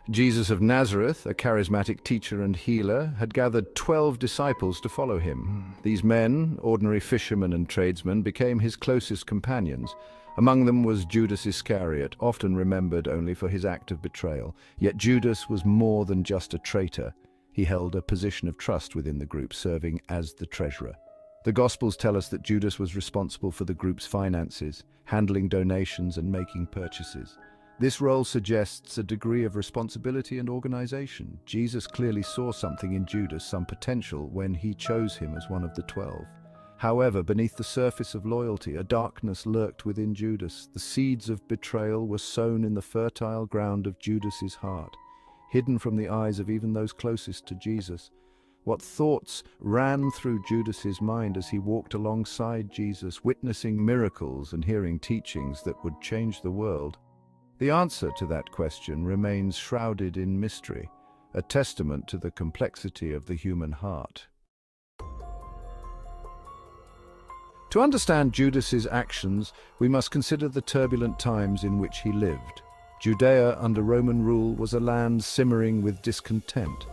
Jesus of Nazareth, a charismatic teacher and healer, had gathered 12 disciples to follow him. These men, ordinary fishermen and tradesmen, became his closest companions. Among them was Judas Iscariot, often remembered only for his act of betrayal. Yet Judas was more than just a traitor. He held a position of trust within the group, serving as the treasurer. The Gospels tell us that Judas was responsible for the group's finances, handling donations and making purchases. This role suggests a degree of responsibility and organization. Jesus clearly saw something in Judas, some potential, when he chose him as one of the 12. However, beneath the surface of loyalty, a darkness lurked within Judas. The seeds of betrayal were sown in the fertile ground of Judas's heart, hidden from the eyes of even those closest to Jesus. What thoughts ran through Judas's mind as he walked alongside Jesus, witnessing miracles and hearing teachings that would change the world? The answer to that question remains shrouded in mystery, a testament to the complexity of the human heart. To understand Judas's actions, we must consider the turbulent times in which he lived. Judea under Roman rule was a land simmering with discontent.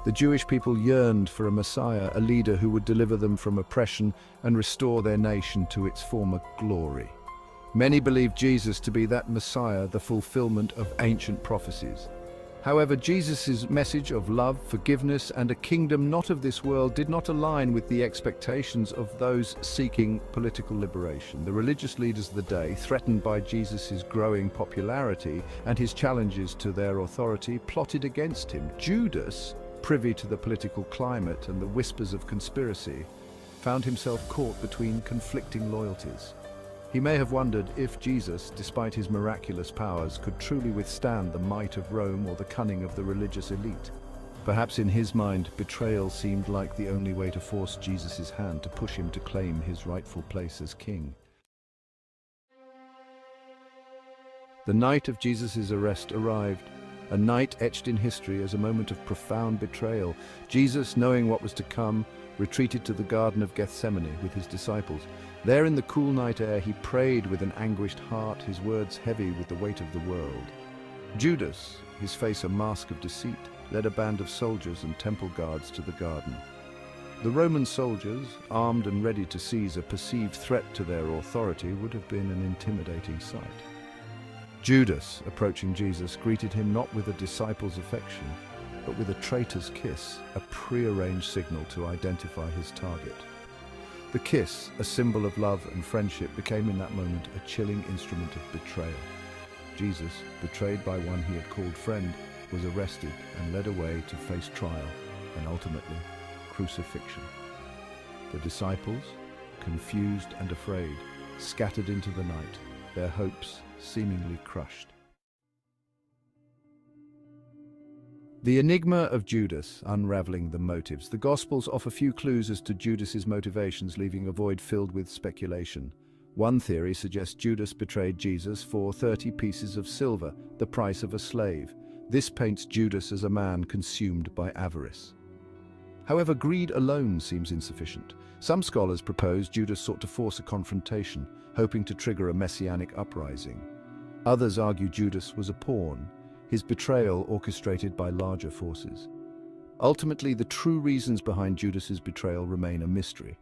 The Jewish people yearned for a Messiah, a leader who would deliver them from oppression and restore their nation to its former glory. Many believed Jesus to be that Messiah, the fulfillment of ancient prophecies. However, Jesus' message of love, forgiveness, and a kingdom not of this world did not align with the expectations of those seeking political liberation. The religious leaders of the day, threatened by Jesus' growing popularity and his challenges to their authority, plotted against him. Judas, privy to the political climate and the whispers of conspiracy, found himself caught between conflicting loyalties. He may have wondered if Jesus, despite his miraculous powers, could truly withstand the might of Rome or the cunning of the religious elite. Perhaps in his mind, betrayal seemed like the only way to force Jesus' hand, to push him to claim his rightful place as king. The night of Jesus' arrest arrived, a night etched in history as a moment of profound betrayal. Jesus, knowing what was to come, retreated to the Garden of Gethsemane with his disciples. There in the cool night air he prayed with an anguished heart, his words heavy with the weight of the world. Judas, his face a mask of deceit, led a band of soldiers and temple guards to the garden. The Roman soldiers, armed and ready to seize a perceived threat to their authority, would have been an intimidating sight. Judas, approaching Jesus, greeted him not with a disciple's affection, but with a traitor's kiss, a prearranged signal to identify his target. The kiss, a symbol of love and friendship, became in that moment a chilling instrument of betrayal. Jesus, betrayed by one he had called friend, was arrested and led away to face trial and ultimately crucifixion. The disciples, confused and afraid, scattered into the night, their hopes seemingly crushed. The enigma of Judas, unraveling the motives. The Gospels offer few clues as to Judas's motivations, leaving a void filled with speculation. One theory suggests Judas betrayed Jesus for 30 pieces of silver, the price of a slave. This paints Judas as a man consumed by avarice. However, greed alone seems insufficient. Some scholars propose Judas sought to force a confrontation, hoping to trigger a messianic uprising. Others argue Judas was a pawn, his betrayal orchestrated by larger forces. Ultimately, the true reasons behind Judas's betrayal remain a mystery.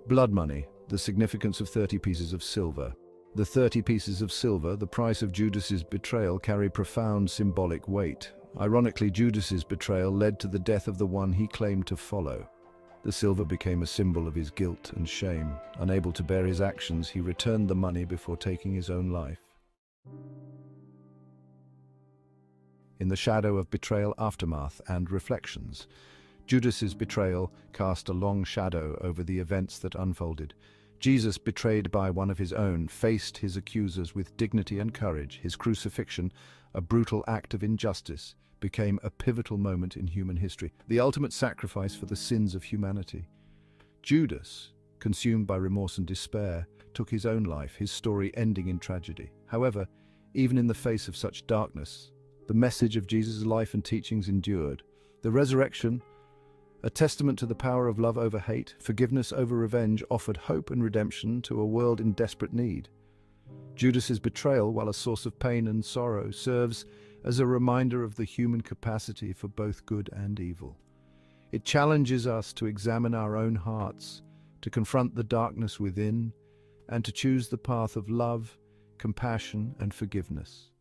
Blood money, the significance of 30 pieces of silver. The 30 pieces of silver, the price of Judas's betrayal, carry profound symbolic weight. Ironically, Judas's betrayal led to the death of the one he claimed to follow. The silver became a symbol of his guilt and shame. Unable to bear his actions, he returned the money before taking his own life. In the shadow of betrayal, aftermath, and reflections, Judas's betrayal cast a long shadow over the events that unfolded. Jesus, betrayed by one of his own, faced his accusers with dignity and courage. His crucifixion, a brutal act of injustice, became a pivotal moment in human history, the ultimate sacrifice for the sins of humanity. Judas, consumed by remorse and despair, took his own life, his story ending in tragedy. However, even in the face of such darkness, the message of Jesus' life and teachings endured. The resurrection, a testament to the power of love over hate, forgiveness over revenge, offered hope and redemption to a world in desperate need. Judas's betrayal, while a source of pain and sorrow, serves as a reminder of the human capacity for both good and evil. It challenges us to examine our own hearts, to confront the darkness within, and to choose the path of love, compassion, and forgiveness.